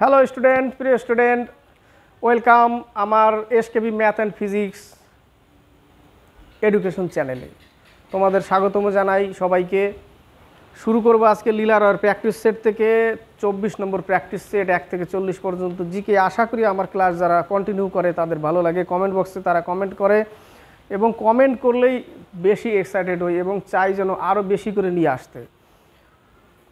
Hello student, প্রিয় student, welcome আমার SKB math and physics education চ্যানেলে তোমাদের স্বাগতম জানাই সবাইকে। শুরু করব আজকে লীলার প্র্যাকটিস সেট থেকে 24 নম্বর প্র্যাকটিস সেট 1 থেকে 40 পর্যন্ত জিকে। আশা করি আমার ক্লাস যারা কন্টিনিউ করে তাদের ভালো লাগে। কমেন্ট বক্সে তারা কমেন্ট করে এবং কমেন্ট করলেই বেশি এক্সাইটেড হই এবং চাই যেন আরও বেশি করে নিয়ে আসতে।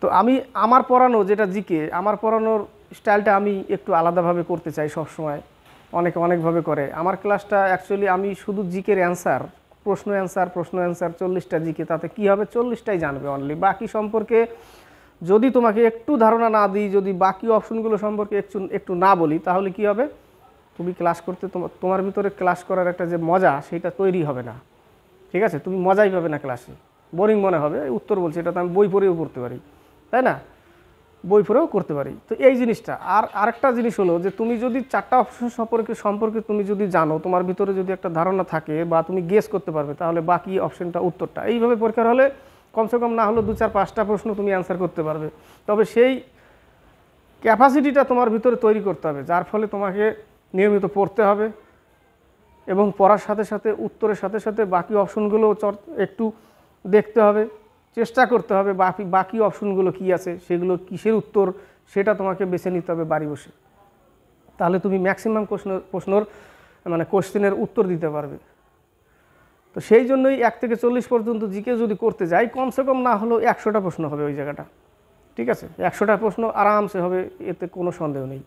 তো আমি আমার পড়ানো যেটা জিকে, আমার পড়ানোর স্টাইলটা আমি একটু আলাদাভাবে করতে চাই সবসময়। অনেকে অনেকভাবে করে। আমার ক্লাসটা অ্যাকচুয়ালি আমি শুধু জিকের অ্যান্সার, প্রশ্ন অ্যান্সার 40টা জিকে, তাতে কী হবে 40টাই জানবে অনলি। বাকি সম্পর্কে যদি তোমাকে একটু ধারণা না দিই, যদি বাকি অপশনগুলো সম্পর্কে একটু না বলি, তাহলে কি হবে, তুমি ক্লাস করতে তোমার ভিতরে ক্লাস করার একটা যে মজা সেটা তৈরি হবে না। ঠিক আছে, তুমি মজাই পাবে না, ক্লাসে বোরিং মনে হবে। উত্তর বলছি, এটা তো আমি বই পড়েও পড়তে পারি, তাই না, বই পড়েও করতে পারি। তো এই জিনিসটা। আর আরেকটা জিনিস হলো যে তুমি যদি 4টা অপশন সম্পর্কে তুমি যদি জানো, তোমার ভিতরে যদি একটা ধারণা থাকে বা তুমি গেস করতে পারবে, তাহলে বাকি অপশনটা উত্তরটা এইভাবে পরীক্ষার হলে কমসে কম না হলেও 2, 4, 5টা প্রশ্ন তুমি অ্যান্সার করতে পারবে। তবে সেই ক্যাপাসিটিটা তোমার ভিতরে তৈরি করতে হবে, যার ফলে তোমাকে নিয়মিত পড়তে হবে এবং পড়ার সাথে সাথে উত্তরের সাথে সাথে বাকি অপশনগুলো একটু দেখতে হবে, চেষ্টা করতে হবে বাকি অপশনগুলো কী আছে, সেগুলো কিসের উত্তর, সেটা তোমাকে বেছে নিতে হবে বাড়ি বসে। তাহলে তুমি ম্যাক্সিমাম প্রশ্নর মানে কোশ্চেনের উত্তর দিতে পারবে। তো সেই জন্যই 1 থেকে 40 পর্যন্ত জিকে যদি করতে যাই, কমসে কম না হলেও 100টা প্রশ্ন হবে ওই জায়গাটা। ঠিক আছে, 100টা প্রশ্ন আরামসে হবে, এতে কোনো সন্দেহ নেই।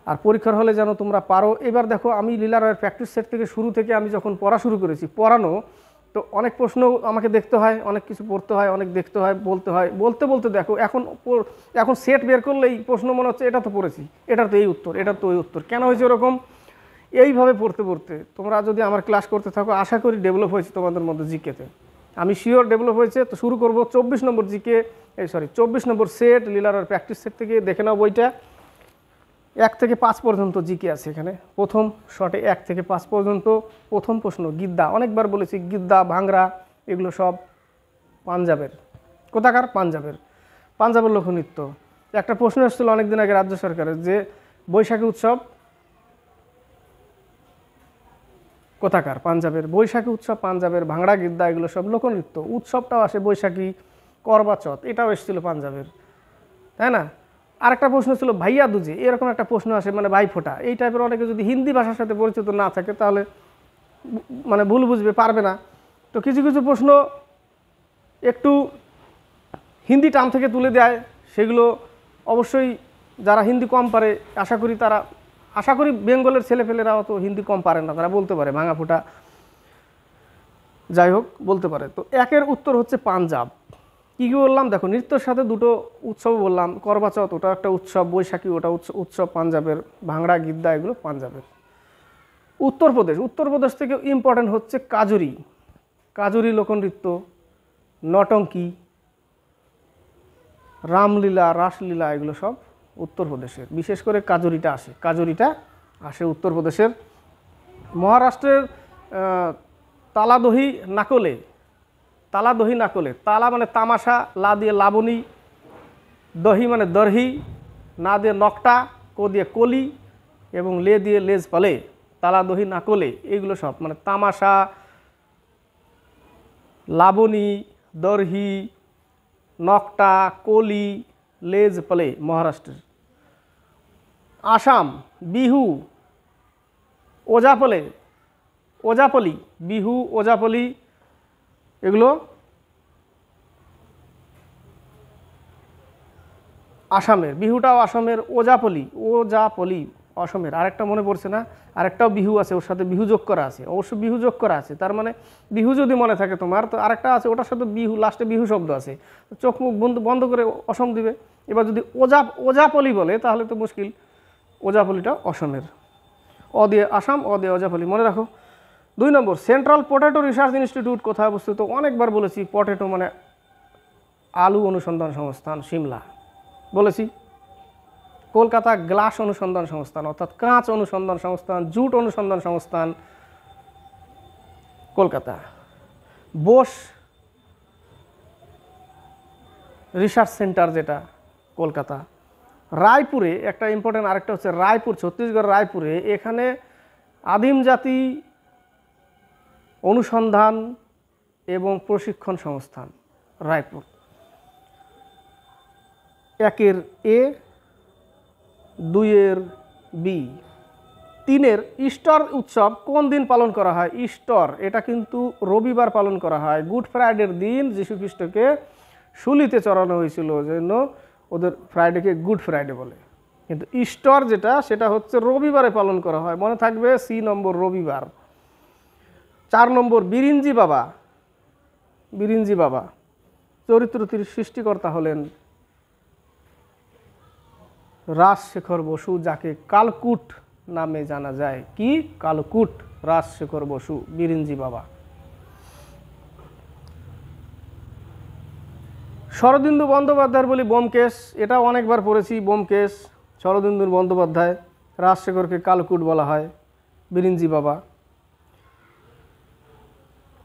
আর পরীক্ষার হলে যেন তোমরা পারো। এবার দেখো, আমি লীলার প্র্যাকটিস সেট থেকে শুরু থেকে আমি যখন পড়া শুরু করেছি, পড়ানো তো অনেক প্রশ্ন আমাকে দেখতে হয়, অনেক কিছু পড়তে হয়, অনেক দেখতে হয়, বলতে বলতে দেখো এখন সেট বের করলেই প্রশ্ন মনে হচ্ছে এটা তো পড়েছি, এটার তো এই উত্তর, এটার তো ওই উত্তর। কেন হয়েছে ওরকম? এইভাবে পড়তে পড়তে তোমরা যদি আমার ক্লাস করতে থাকো, আশা করি ডেভেলপ হয়েছে তোমাদের মধ্যে জিকেতে। আমি শিওর ডেভেলপ হয়েছে। তো শুরু করব 24 নম্বর জিকে, 24 নম্বর সেট লীলার প্র্যাকটিস সেট থেকে। দেখে নাও বইটা। 1 থেকে 5 পর্যন্ত জিকে আছে এখানে। প্রথম শটে 1 থেকে 5 পর্যন্ত। প্রথম প্রশ্ন, গিদ্দা। অনেকবার বলেছি, গিদ্দা, ভাংরা এগুলো সব পাঞ্জাবের। কোথাকার? পাঞ্জাবের লোকনৃত্য। একটা প্রশ্ন এসেছিল অনেকদিন আগে রাজ্য সরকারের, যে বৈশাখী উৎসব কোথাকার? পাঞ্জাবের। বৈশাখী উৎসব পাঞ্জাবের। ভাংড়া, গিদ্দা এগুলো সব লোকনৃত্য। উৎসবটাও আসে বৈশাখী, করবা চৌথ, এটাও এসেছিল পাঞ্জাবের, তাই না? আরেকটা প্রশ্ন ছিল ভাইয়া দুজে, এরকম একটা প্রশ্ন আসে, মানে ভাই ফোঁটা। এই টাইপের অনেকে যদি হিন্দি ভাষার সাথে পরিচিত না থাকে, তাহলে মানে ভুল বুঝবে, পারবে না। তো কিছু কিছু প্রশ্ন একটু হিন্দি টার্ম থেকে তুলে দেয়, সেগুলো অবশ্যই যারা হিন্দি কম পারে, আশা করি বেঙ্গলের ছেলেপেলেরাও তো হিন্দি কম পারে না, তারা বলতে পারে, ভাঙা ফোঁটা যাই হোক বলতে পারে। তো 1-এর উত্তর হচ্ছে পাঞ্জাব। কী কী বললাম দেখো, নৃত্যের সাথে 2টো উৎসব বললাম। করবা চৌথ ওটা একটা উৎসব, বৈশাখী ওটা উৎসব পাঞ্জাবের, ভাংড়া, গিদ্দা এগুলো পাঞ্জাবের। উত্তরপ্রদেশ থেকে ইম্পর্টেন্ট হচ্ছে কাজরি লোকনৃত্য, নটঙ্কি, রামলীলা, রাসলীলা এগুলো সব উত্তরপ্রদেশের। বিশেষ করে কাজরিটা আসে উত্তরপ্রদেশের। মহারাষ্ট্রের তালাদহি নাকলে, তালা মানে তামাশা, লা দিয়ে লাবণী, দহি মানে দরহি, না দিয়ে নকটা, কো দিয়ে কলি এবং লে দিয়ে লেজ পালে, তালা দহি নাকলে এইগুলো সব মানে তামাশা, লাবণী, দরহি, নকটা, কলি, লেজ পালে মহারাষ্ট্রের। আসাম বিহু, ওজাপলি, বিহু, ওজাপলি এগুলো আসামের। বিহুটাও আসামের। ওজাপলি অসমের। আরেকটা মনে পড়ছে না, আরেকটাও বিহু আছে, ওর সাথে বিহু যোগ করা আছে, অবশ্য বিহু যোগ করা আছে, তার মানে বিহু যদি মনে থাকে তোমার, তো আরেকটা আছে ওটার সাথে বিহু, লাস্টে বিহু শব্দ আছে, চোখ মুখ বন্ধ করে অসম দিবে। এবার যদি ওজাপলি বলে তাহলে তো মুশকিল। ওজাপলিটা অসমের। অ দিয়ে আসাম, অ দিয়ে ওজাপলি, মনে রাখো। 2 নম্বর, সেন্ট্রাল পটেটো রিসার্চ ইনস্টিটিউট কোথায় অবস্থিত? অনেকবার বলেছি, পটেটো মানে আলু অনুসন্ধান সংস্থান, সিমলা বলেছি। কলকাতা গ্লাস অনুসন্ধান সংস্থান, অর্থাৎ কাঁচ অনুসন্ধান সংস্থান, জুট অনুসন্ধান সংস্থান, কলকাতা। বোস রিসার্চ সেন্টার যেটা কলকাতা। রায়পুরে একটা ইম্পর্টেন্ট, আরেকটা হচ্ছে রায়পুর, ছত্তিশগড় রায়পুরে, এখানে আদিম জাতি অনুসন্ধান এবং প্রশিক্ষণ সংস্থান রায়পুর। 1 এ, 2 বি। 3 ইস্টার উৎসব কোন দিন পালন করা হয়? ইস্টার এটা কিন্তু রবিবার পালন করা হয়। গুড ফ্রাইডের দিন যীশু খ্রিস্টকে শুলিতে চড়ানো হয়েছিল, জন্য ওদের ফ্রাইডেকে গুড ফ্রাইডে বলে। কিন্তু ইস্টার যেটা, সেটা হচ্ছে রবিবারে পালন করা হয়, মনে থাকবে, সি নম্বর রবিবার। 4 নম্বর বিরিঞ্জি বাবা। বিরিঞ্জি বাবা চরিত্রটির সৃষ্টিকর্তা হলেন রাজশেখর বসু, যাকে কালকুট নামে জানা যায়। কি? কালকুট, রাজশেখর বসু, বিরিঞ্জি বাবা। শরদিন্দু বন্দ্যোপাধ্যায়ের বলি ব্যোমকেশ, এটা অনেকবার পড়েছি। ব্যোমকেশ, শরদিন্দু বন্দ্যোপাধ্যায়, রাজশেখরকে কালকুট বলা হয়, বিরিঞ্জি বাবা।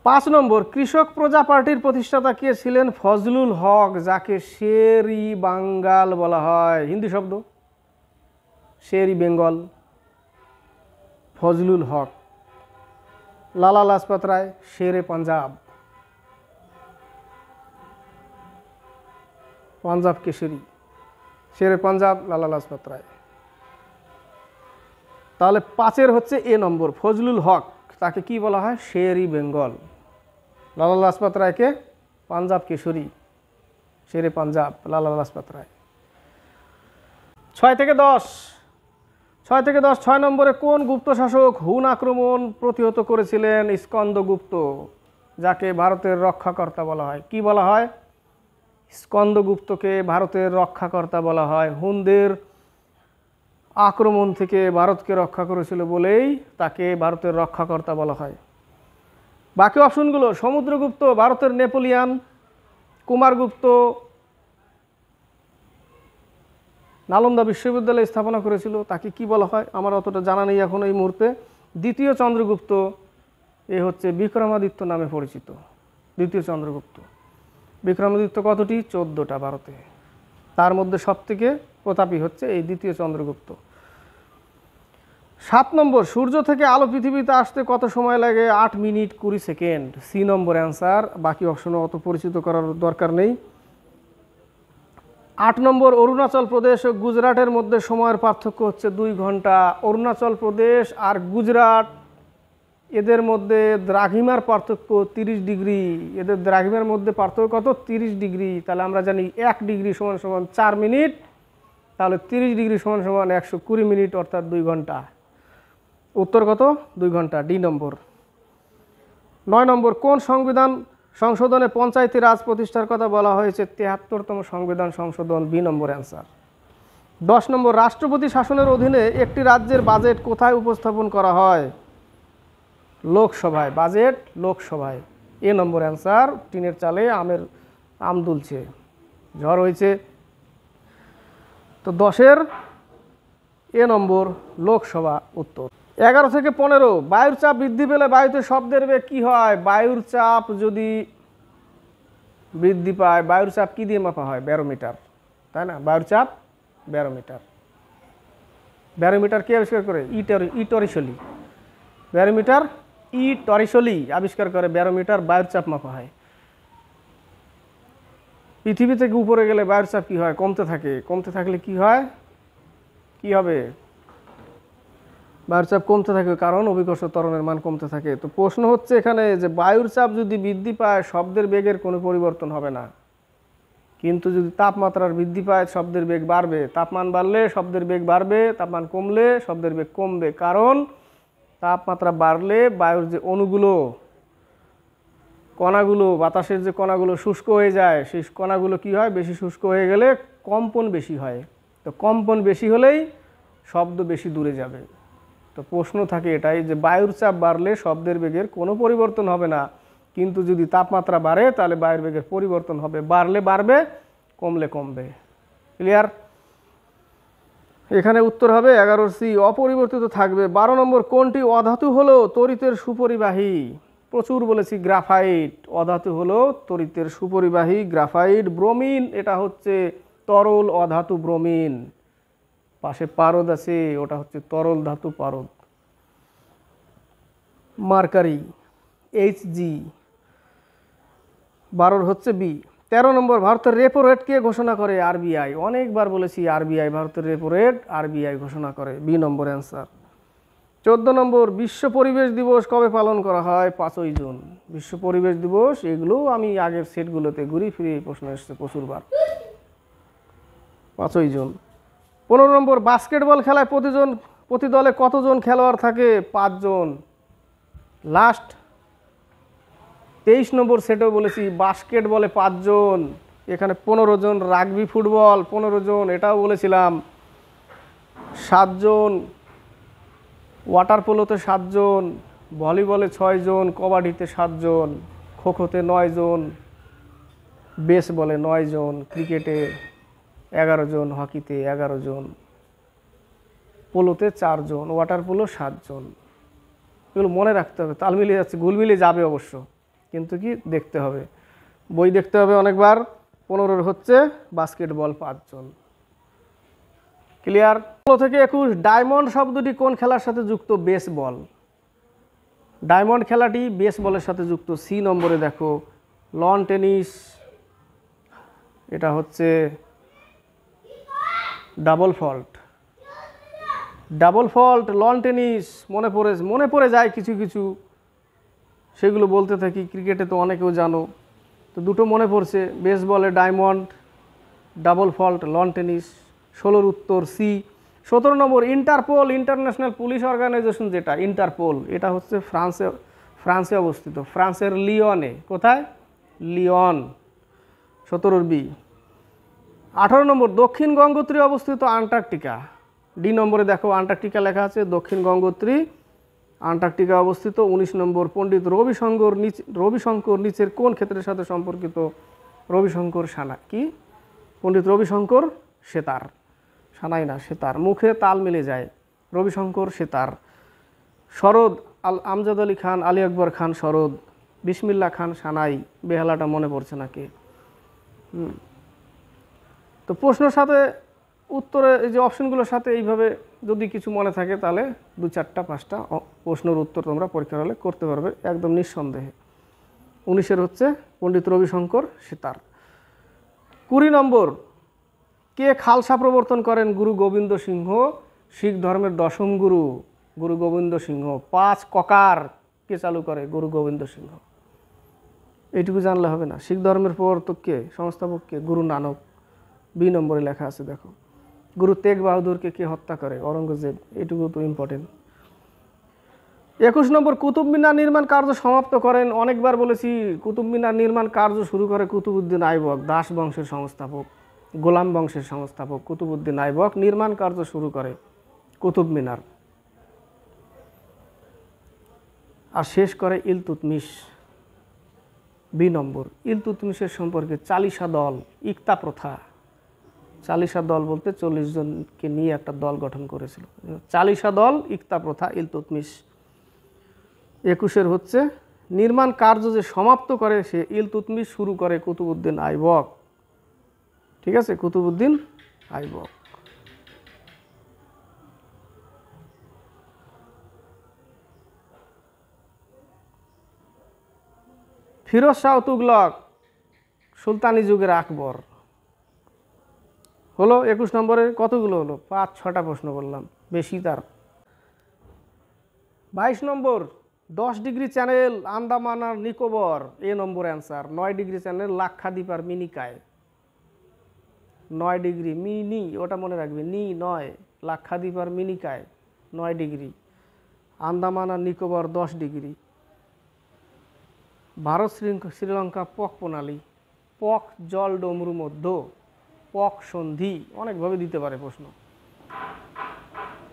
5 নম্বর কৃষক প্রজা পার্টির প্রতিষ্ঠাতা কে ছিলেন? ফজলুল হক, যাকে শের-ই বাঙ্গাল বলা হয়, হিন্দি শব্দ, শের-ই বেঙ্গল, ফজলুল হক। লালা লাজপত রায়, শেরে পাঞ্জাব, পাঞ্জাব কেশরী, শেরে পাঞ্জাব, লালা লাজপত রায়। তাহলে 5 হচ্ছে এ নম্বর, ফজলুল হক, তাকে কি বলা হয়? শের-ই বেঙ্গল। লালা লাজপত রায়কে পাঞ্জাব কেশরী, শেরে পাঞ্জাব, লালা লাজপত রায়। 6 থেকে 10, 6 নম্বরে কোন গুপ্ত শাসক হুন আক্রমণ প্রতিহত করেছিলেন? স্কন্দগুপ্ত, যাকে ভারতের রক্ষাকর্তা বলা হয়। কি বলা হয়? স্কন্দগুপ্তকে ভারতের রক্ষাকর্তা বলা হয়। হুনদের আক্রমণ থেকে ভারতকে রক্ষা করেছিল বলেই তাকে ভারতের রক্ষাকর্তা বলা হয়। বাকি অপশনগুলো, সমুদ্রগুপ্ত ভারতের নেপোলিয়ান, কুমারগুপ্ত নালন্দা বিশ্ববিদ্যালয় স্থাপনা করেছিল, তাকে কি বলা হয় আমার অতটা জানা নেই এখন এই মুহূর্তে। দ্বিতীয় চন্দ্রগুপ্ত, এ হচ্ছে বিক্রমাদিত্য নামে পরিচিত, দ্বিতীয় চন্দ্রগুপ্ত। বিক্রমাদিত্য কতটি? 14টা ভারতে, তার মধ্যে সবথেকে প্রতাপী হচ্ছে এই দ্বিতীয় চন্দ্রগুপ্ত। 7 নম্বর সূর্য থেকে আলো পৃথিবীতে আসতে কত সময় লাগে? 8 মিনিট 20 সেকেন্ড, সি নম্বর অ্যান্সার। বাকি অপশনও অত পরিচিত করার দরকার নেই। 8 নম্বর অরুণাচল প্রদেশ ও গুজরাটের মধ্যে সময়ের পার্থক্য হচ্ছে 2 ঘন্টা। অরুণাচল প্রদেশ আর গুজরাট, এদের মধ্যে দ্রাঘিমার পার্থক্য 30 ডিগ্রি। এদের দ্রাঘিমার মধ্যে পার্থক্য কত? 30 ডিগ্রি। তাহলে আমরা জানি 1 ডিগ্রি সমান সমান 4 মিনিট, তাহলে 30 ডিগ্রি সমান সমান 120 মিনিট, অর্থাৎ 2 ঘন্টা। উত্তর কত? 2 ঘন্টা, ডি নম্বর। 9 নম্বর কোন সংবিধান সংশোধনে পঞ্চায়েতি রাজ প্রতিষ্ঠার কথা বলা হয়েছে? 73তম সংবিধান সংশোধন, বি নম্বর অ্যান্সার। 10 নম্বর রাষ্ট্রপতি শাসনের অধীনে একটি রাজ্যের বাজেট কোথায় উপস্থাপন করা হয়? লোকসভায়। বাজেট লোকসভায়, এ নম্বর অ্যান্সার। টিনের চালে আম দুলছে, ঝড় হয়েছে। তো 10 এ নম্বর লোকসভা উত্তর। 11 থেকে 15 বায়ুর চাপ বৃদ্ধি পেলে বায়ুতে শব্দের বেগ কি হয়? বায়ুর চাপ যদি বৃদ্ধি পায়, বায়ুর চাপ কি দিয়ে মাপা হয়? ব্যারোমিটার, তাই না? বায়ুর চাপ ব্যারোমিটার। ব্যারোমিটার কে আবিষ্কার করে? ই টরিসলি। ব্যারোমিটার ই টরিসলি আবিষ্কার করে। ব্যারোমিটার, বায়ুর চাপ মাপা হয়। পৃথিবী থেকে উপরে গেলে বায়ুর চাপ কি হয়? কমতে থাকে। কমতে থাকলে কি হয়? কি হবে? বায়ুর চাপ কমতে থাকে, কারণ অভিকর্ষ ত্বরণের মান কমতে থাকে। তো প্রশ্ন হচ্ছে এখানে যে বায়ুর চাপ যদি বৃদ্ধি পায়, শব্দের বেগের কোনো পরিবর্তন হবে না, কিন্তু যদি তাপমাত্রার বৃদ্ধি পায় শব্দের বেগ বাড়বে। তাপমান বাড়লে শব্দের বেগ বাড়বে, তাপমান কমলে শব্দের বেগ কমবে। কারণ তাপমাত্রা বাড়লে বায়ুর যে অণুগুলো, কণাগুলো, বাতাসের যে কণাগুলো শুষ্ক হয়ে যায়, সেই কণাগুলো কি হয়? বেশি শুষ্ক হয়ে গেলে কম্পন বেশি হয়। তো কম্পন বেশি হলেই শব্দ বেশি দূরে যাবে। তো প্রশ্ন থাকে এটাই যে বায়ুর চাপ বাড়লে শব্দের বেগের কোনো পরিবর্তন হবে না, কিন্তু যদি তাপমাত্রা বাড়ে তাহলে বায়ুর বেগের পরিবর্তন হবে। বাড়লে বাড়বে, কমলে কমবে। ক্লিয়ার? এখানে উত্তর হবে 11 সি, অপরিবর্তিত থাকবে। 12 নম্বর কোনটি অধাতু হলো তড়িতের সুপরিবাহী? প্রচুর বলেছি গ্রাফাইট। অধাতু হলো তড়িতের সুপরিবাহী গ্রাফাইট। ব্রোমিন, এটা হচ্ছে তরল অধাতু ব্রোমিন। পাশে পারদ আছে, ওটা হচ্ছে তরল ধাতু পারদ। মার্কারি Hg, 12 হচ্ছে বি। 13 নম্বর, ভারতের রেপো রেট কে ঘোষণা করে? আরবিআই। অনেকবার বলেছি আরবিআই, ভারতের রেপো রেট আরবিআই ঘোষণা করে, বি নম্বর অ্যান্সার। 14 নম্বর, বিশ্ব পরিবেশ দিবস কবে পালন করা হয়? 5ই জুন। বিশ্ব পরিবেশ দিবস, এগুলো আমি আগের সেটগুলোতে ঘুরি ফিরে এই প্রশ্ন এসেছে প্রচুরবার। 5ই জুন। 15 নম্বর, বাস্কেটবল খেলায় প্রতি দলে কতজন খেলোয়াড় থাকে? 5 জন। লাস্ট 23 নম্বর সেটেও বলেছি বাস্কেটবলে 5 জন, এখানে 15 জন। রাগবি ফুটবল 15 জন, এটাও বলেছিলাম। 7 জন। ওয়াটার পোলোতে 7 জন, ভলিবলে 6 জন, কবাডিতে 7 জন, খোখোতে 9 জন, বেসবলে 9 জন, ক্রিকেটে 11 জন, হকিতে 11 জন, পোলোতে 4 জন, ওয়াটার পোলো 7 জন। এগুলো মনে রাখতে হবে, তাল মিলিয়ে যাচ্ছে, গুল মিলিয়ে যাবে অবশ্য, কিন্তু কি দেখতে হবে, বই দেখতে হবে অনেকবার। 15 হচ্ছে বাস্কেটবল 5 জন। ক্লিয়ার? 16 থেকে 21, ডায়মন্ড শব্দটি কোন খেলার সাথে যুক্ত? বেসবল। ডায়মন্ড খেলাটি বেসবলের সাথে যুক্ত। সি নম্বরে দেখো, লন টেনিস, এটা হচ্ছে double fault. Double fault, lawn tennis, মনে পড়ে যায় কিছু কিছু, সেগুলো বলতে থাকি। ক্রিকেটে তো অনেকেও জানো, তো দুটো মনে পড়ছে, বেসবলে diamond, double fault, lawn tennis. 16 উত্তর সি। 17 নম্বর, ইন্টারপোল, ইন্টারন্যাশনাল পুলিশ অর্গানাইজেশন, যেটা ইন্টারপোল, এটা হচ্ছে ফ্রান্সে অবস্থিত, ফ্রান্সের লিওনে। কোথায়? লিওন। 17 বি। 18 নম্বর, দক্ষিণ গঙ্গোত্রী অবস্থিত আন্টার্কটিকা। ডি নম্বরে দেখো আন্টার্কটিকা লেখা আছে, দক্ষিণ গঙ্গোত্রী আন্টার্কটিকা অবস্থিত। 19 নম্বর, পণ্ডিত রবিশঙ্কর নিচের কোন ক্ষেত্রের সাথে সম্পর্কিত? রবিশঙ্কর সানা কি? পণ্ডিত রবিশঙ্কর সেতার, সানাই না সেতার, মুখে তাল মিলে যায়, রবিশঙ্কর সেতার। শরদ, আমজাদ আলী খান, আলী আকবর খান শরদ, বিসমিল্লা খান সানাই। বেহালাটা মনে পড়ছে না কে? তো প্রশ্নের সাথে উত্তরে, এই যে অপশনগুলোর সাথে এইভাবে যদি কিছু মনে থাকে, তাহলে 2, 4, 5টা প্রশ্নের উত্তর তোমরা পরীক্ষার হলে করতে পারবে একদম নিঃসন্দেহে। 19 হচ্ছে পণ্ডিত রবিশঙ্কর সেতার। 20 নম্বর, কে খালসা প্রবর্তন করেন? গুরু গোবিন্দ সিংহ, শিখ ধর্মের 10ম গুরু গুরু গোবিন্দ সিংহ। 5 ককার কে চালু করে? গুরু গোবিন্দ সিংহ। এইটুকু জানলে হবে না। শিখ ধর্মের প্রবর্তক কে, সংস্থাপক কে? গুরু নানক। বি নম্বরে লেখা আছে দেখো। গুরু তেগ বাহাদুরকে কে হত্যা করে? অরঙ্গজেব। এটুকু তো ইম্পর্টেন্ট। 21 নম্বর, কুতুব মিনার নির্মাণ কার্য সমাপ্ত করেন? অনেকবার বলেছি, কুতুব মিনার নির্মাণ কার্য শুরু করে কুতুবউদ্দিন আইবক, দাস বংশের সংস্থাপক, গোলাম বংশের সংস্থাপক কুতুবউদ্দিন আইবক নির্মাণ কার্য শুরু করে কুতুব মিনার, আর শেষ করে ইলতুৎমিশ। বি নম্বর, ইলতুৎমিশের সম্পর্কে চালিসা দল, ইকতা প্রথা। চালিসা দল বলতে 40 জনকে নিয়ে একটা দল গঠন করেছিল, চালিসা দল, ইকতা প্রথা, ইলতুৎমিশ। 21 হচ্ছে নির্মাণ কার্য যে সমাপ্ত করে সে ইলতুৎমিশ, শুরু করে কুতুবউদ্দিন আইবক। ঠিক আছে, কুতুবউদ্দিন আইবক। ফিরোজ শাহ তুগলক, সুলতানি যুগের আকবর। হলো 21 নম্বরে কতগুলো হলো? 5-6টা প্রশ্ন বললাম, বেশি তার। 22 নম্বর, 10 ডিগ্রি চ্যানেল আন্দামান আর নিকোবর। এ নম্বর অ্যান্সার। 9 ডিগ্রি চ্যানেল লাক্ষাদ্বীপ আর মিনিকায়। 9 ডিগ্রি মিনি, ওটা মনে রাখবে, নি 9, লাক্ষাদ্বীপ আর মিনিকায় 9 ডিগ্রি, আন্দামান আর নিকোবর 10 ডিগ্রি। ভারত শ্রীলঙ্কা পক প্রণালী, পক জল ডমরু মধ্য, পক সন্ধি, অনেকভাবে দিতে পারে প্রশ্ন।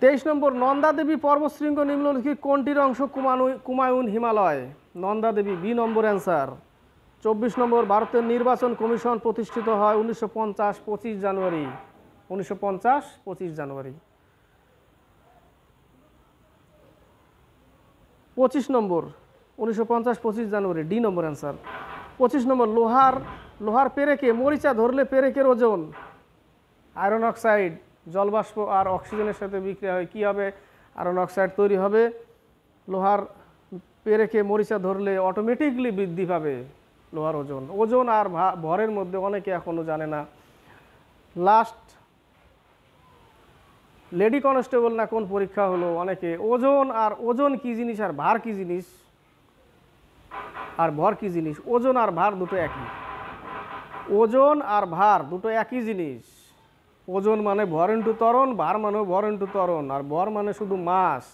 23 নম্বর, নন্দা দেবী পর্বতশৃঙ্গ নিম্নলিখিত কোনটির অংশ? কুমায়ুন হিমালয়। নন্দা দেবী, বি নম্বর অ্যান্সার। 24 নম্বর, ভারতের নির্বাচন কমিশন প্রতিষ্ঠিত হয় 1950 25 জানুয়ারি। 1950 25 জানুয়ারি। 25 নম্বর, 1950 25 জানুয়ারি, ডি নম্বর অ্যান্সার। 25 নম্বর, লোহার পেরেকে মরিচা ধরলে পেরেকের ওজন? আয়রন অক্সাইড জলবাষ্প আর অক্সিজেনের সাথে বিক্রিয়া হয় কী হবে, আয়রন অক্সাইড তৈরি হবে। লোহার পেরেকে মরিচা ধরলে অটোমেটিকলি বৃদ্ধি পাবে লোহার ওজন। ওজন আর ভরের মধ্যে অনেকে এখনও জানে না। লাস্ট লেডি কনস্টেবল না কোন পরীক্ষা হলো, অনেকে ওজন কি জিনিস আর ভার কি জিনিস আর ভর কি জিনিস। ওজন আর ভার দুটো একই, ওজন আর ভার দুটো একই জিনিস। ওজন মানে ভর ইন্টু ত্বরণ, ভার মানে ভর ইন্টু ত্বরণ, আর ভর মানে শুধু মাস।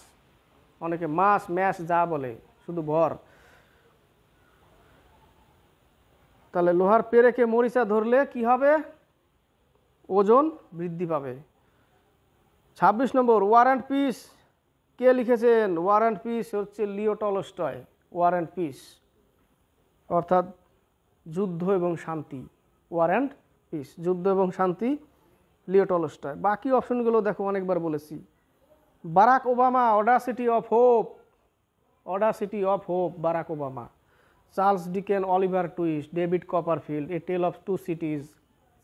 অনেকে মাস ম্যাস যা বলে, শুধু ভর। তাহলে লোহার পেরেকে মরিচা ধরলে কি হবে, ওজন বৃদ্ধি পাবে। 26 নম্বর ওয়ার অ্যান্ড পিস কে লিখেছেন? ওয়ার অ্যান্ড পিস হচ্ছে Leo Tolstoy. War and peace অর্থাৎ যুদ্ধ এবং শান্তি। ওয়ার অ্যান্ড পিস, যুদ্ধ এবং শান্তি, লিও টলস্টয়। বাকি অপশনগুলো দেখো অনেকবার বলেছি। Barack Obama, Audacity of Hope, Audacity of Hope, Barack Obama. Charles Dicken, Oliver Twist, David Copperfield, A Tale of Two Cities,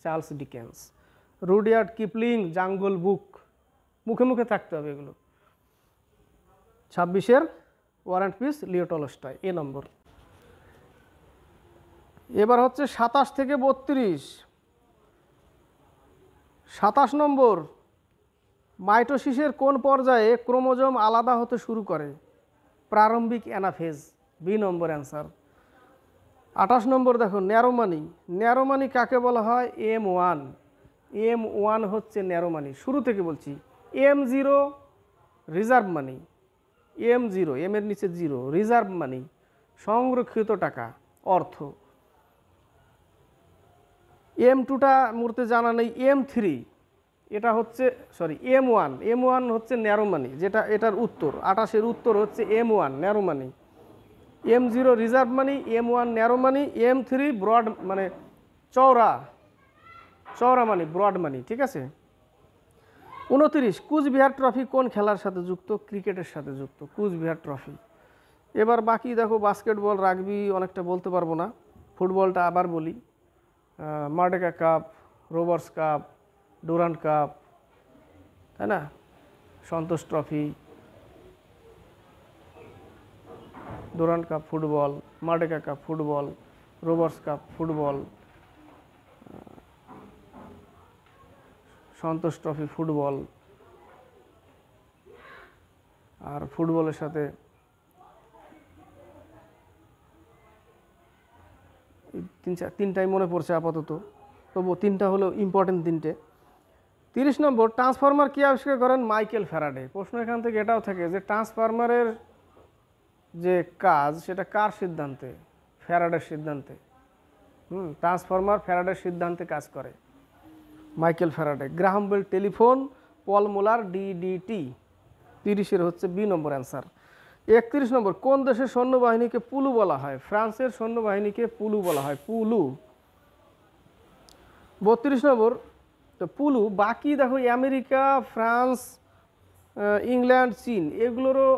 Charles Dickens. Rudyard Kipling, Jungle Book. মুখে মুখে থাকতে হবে এগুলো। 26-এর War and Peace Leo Tolstoy, A নম্বর। এবার হচ্ছে 27 থেকে 32। 27 নম্বর মাইটোসিসের কোন পর্যায়ে ক্রোমোজোম আলাদা হতে শুরু করে? প্রারম্ভিক অ্যানাফেজ, বি নম্বর অ্যান্সার। 28 নম্বর দেখো ন্যারোমানি। ন্যারোমানি কাকে বলা হয়? M1। M1 হচ্ছে ন্যারোমানি। শুরু থেকে বলছি। M0 রিজার্ভ মানি, M0 এম এর নিচে 0, রিজার্ভ মানি সংরক্ষিত টাকা, অর্থ। M2টা মুহূর্তে জানা নেই। M3 এটা হচ্ছে M1 হচ্ছে ন্যারো মানি, যেটা এটার উত্তর। 28-এর উত্তর হচ্ছে M1 ন্যারো মানি, M0 রিজার্ভ মানি, M1 ন্যারো মানি, M3 ব্রড মানে চওড়া মানি, ব্রড মানি। ঠিক আছে। 29 কুচবিহার ট্রফি কোন খেলার সাথে যুক্ত? ক্রিকেটের সাথে যুক্ত কুচবিহার ট্রফি। এবার বাকি দেখো বাস্কেটবল, রাগবি অনেকটা বলতে পারবো না। ফুটবলটা আবার বলি। Merdeka Cup, Rovers Cup, Durand Cup, তাই না, Santosh Trophy, Durand Cup football, Merdeka Cup football, Rovers Cup football, Santosh Trophy football. আর ফুটবলের সাথে তিনটাই মনে পড়ছে আপাতত, তবু তিনটা হলো ইম্পর্টেন্ট তিনটে। 30 নম্বর ট্রান্সফরমার কে আবিষ্কার করেন? Michael Faraday. প্রশ্ন এখান থেকে এটাও থাকে যে ট্রান্সফরমারের যে কাজ সেটা কার সিদ্ধান্তে? ফ্যারাডের সিদ্ধান্তে। ট্রান্সফরমার ফ্যারাডের সিদ্ধান্তে কাজ করে Michael Faraday. Graham Bell telephone, Paul Muller DDT. 30-এর হচ্ছে বি নম্বর অ্যান্সার। 31 নম্বর কোন দেশের সৈন্যবাহিনীকে পুলু বলা হয়? ফ্রান্সের সৈন্যবাহিনীকে পুলু বলা হয়, পুলু। 32 নম্বর তো পুলু। বাকি দেখো আমেরিকা, ফ্রান্স, ইংল্যান্ড, চীন এগুলোরও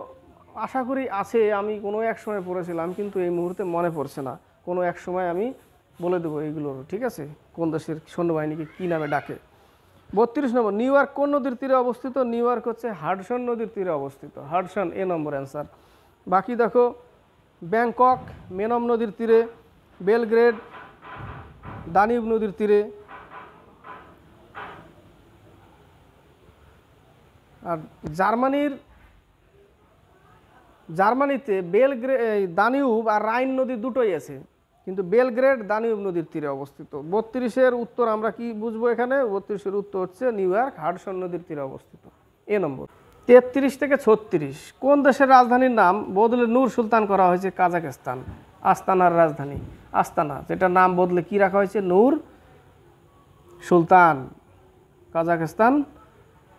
আশা করি আছে। আমি কোনো এক সময় পড়েছিলাম কিন্তু এই মুহূর্তে মনে পড়ছে না। কোনো এক সময় আমি বলে দেবো এইগুলোর। ঠিক আছে, কোন দেশের সৈন্যবাহিনীকে কী নামে ডাকে। 32 নম্বর নিউ ইয়র্ক কোন নদীর তীরে অবস্থিত? নিউ ইয়র্ক হচ্ছে হাডসন নদীর তীরে অবস্থিত, হাডসন, এ নম্বর অ্যান্সার। বাকি দেখো ব্যাংকক মেনম নদীর তীরে, বেলগ্রেড দানিউব নদীর তীরে, আর জার্মানিতে দানিউব আর রাইন নদী দুটোই আছে, কিন্তু বেলগ্রেড দানিউব নদীর তীরে অবস্থিত। 32-এর উত্তর আমরা কি বুঝবো এখানে? 32-এর উত্তর হচ্ছে নিউ ইয়র্ক হাডসন নদীর তীরে অবস্থিত, এ নম্বর। 33 থেকে 36 কোন দেশের রাজধানীর নাম বদলে নূর সুলতান করা হয়েছে? কাজাখস্তান। আস্তানার রাজধানী আস্তানা, যেটা নাম বদলে কি রাখা হয়েছে? নূর সুলতান। কাজাখস্তান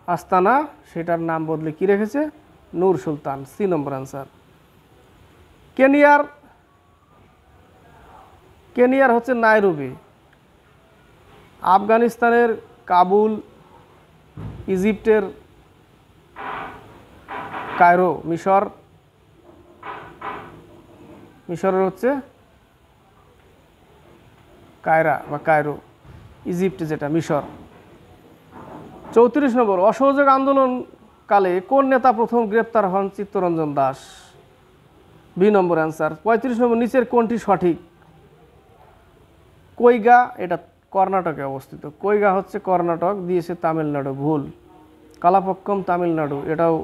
আস্তানা, সেটার নাম বদলে কি রেখেছে? নূর সুলতান, সি নম্বর অ্যান্সার। কেনিয়ার হচ্ছে নাইরোবি। আফগানিস্তানের কাবুল, ইজিপ্টের কায়রো, মিশরের হচ্ছে কায়রা বা কায়রো, ইজিপ্ট যেটা মিশর। 34 নম্বর, অসহযোগ আন্দোলনকালে কোন নেতা প্রথম গ্রেপ্তার হন? চিত্তরঞ্জন দাস। বি নম্বর অ্যান্সার। 35 নম্বর, নিচের কোনটি সঠিক? কৈগা, এটা কর্ণাটকে অবস্থিত। কৈগা হচ্ছে কর্ণাটক, দিয়েছে তামিলনাড়ু, ভুল। কালাপক্কম তামিলনাড়ু, এটাও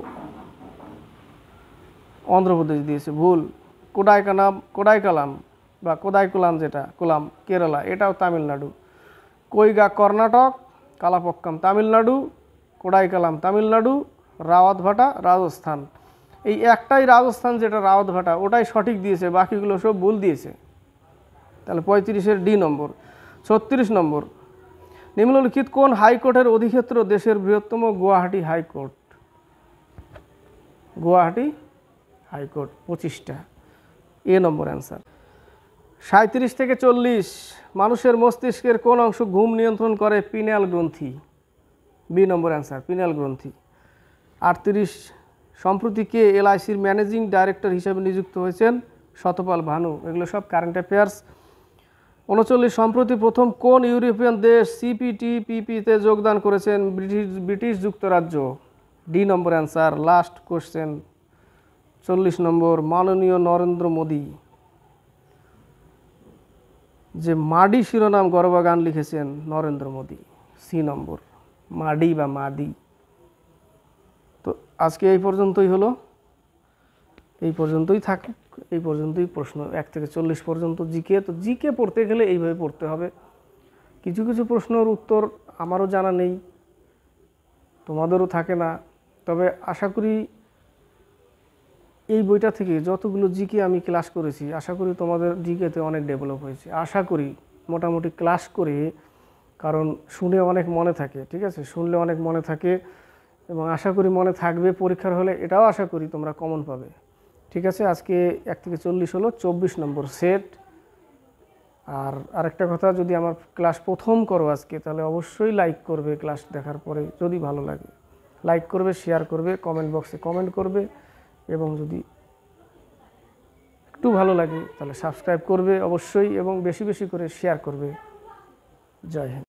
অন্ধ্রপ্রদেশ দিয়েছে, ভুল। কোডাইকালাম বা কোদাইকুলাম, যেটা কোলাম কেরালা, এটাও তামিলনাড়ু। কৈগা কর্ণাটক, কালাপক্কম তামিলনাড়ু, কোডাইকালাম তামিলনাড়ু, রাওয়াতভাটা রাজস্থান। এই একটাই রাজস্থান যেটা রাওয়াতভাটা, ওটাই সঠিক দিয়েছে, বাকিগুলো সব ভুল দিয়েছে। তাহলে 35-এর ডি নম্বর। 36 নম্বর, নিম্নলিখিত কোন হাইকোর্টের অধিক্ষেত্র দেশের বৃহত্তম? গুয়াহাটি হাইকোর্ট। গুয়াহাটি হাইকোর্ট, 25টা। এ নম্বর অ্যান্সার। 37 থেকে 40, মানুষের মস্তিষ্কের কোন অংশ ঘুম নিয়ন্ত্রণ করে? পিনিয়াল গ্রন্থি। বি নম্বর অ্যান্সার, পিনিয়াল গ্রন্থি। 38, সম্প্রতি কে এলআইসির ম্যানেজিং ডাইরেক্টর হিসেবে নিযুক্ত হয়েছেন? শতপাল ভানু। এগুলো সব কারেন্ট অ্যাফেয়ার্স। 39, সম্প্রতি প্রথম কোন ইউরোপিয়ান দেশ সিপিটিপিপিতে যোগদান করেছেন? ব্রিটিশ যুক্তরাজ্য। ডি নম্বর অ্যান্সার, লাস্ট কোশ্চেন। 40 নম্বর, মাননীয় নরেন্দ্র মোদী যে মাডি শিরোনাম গর্বা গান লিখেছেন? নরেন্দ্র মোদী। সি নম্বর, মাডি বা মাদি। তো আজকে এই পর্যন্তই হলো, এই পর্যন্তই থাকুক, এই পর্যন্তই প্রশ্ন 1 থেকে 40 পর্যন্ত জিকে। তো জিকে পড়তে গেলে এইভাবে পড়তে হবে। কিছু কিছু প্রশ্নের উত্তর আমারও জানা নেই, তোমাদেরও থাকে না, তবে আশা করি এই বইটা থেকে যতগুলো জিকে আমি ক্লাস করেছি, আশা করি তোমাদের জিকেতে অনেক ডেভেলপ হয়েছে, আশা করি। মোটামুটি ক্লাস করে, কারণ শুনে অনেক মনে থাকে, ঠিক আছে, শুনলে অনেক মনে থাকে, এবং আশা করি মনে থাকবে পরীক্ষার হলে, এটাও আশা করি তোমরা কমন পাবে। ঠিক আছে, আজকে 1 থেকে 40 হলো 24 নম্বর সেট। আর আরেকটা কথা, যদি আমার ক্লাস প্রথম করো আজকে, তাহলে অবশ্যই লাইক করবে, ক্লাস দেখার পরে যদি ভালো লাগে লাইক করবে, শেয়ার করবে, কমেন্ট বক্সে কমেন্ট করবে, এবং যদি একটু ভালো লাগে তাহলে সাবস্ক্রাইব করবে অবশ্যই, এবং বেশি বেশি করে শেয়ার করবে। জয় হিন্দ।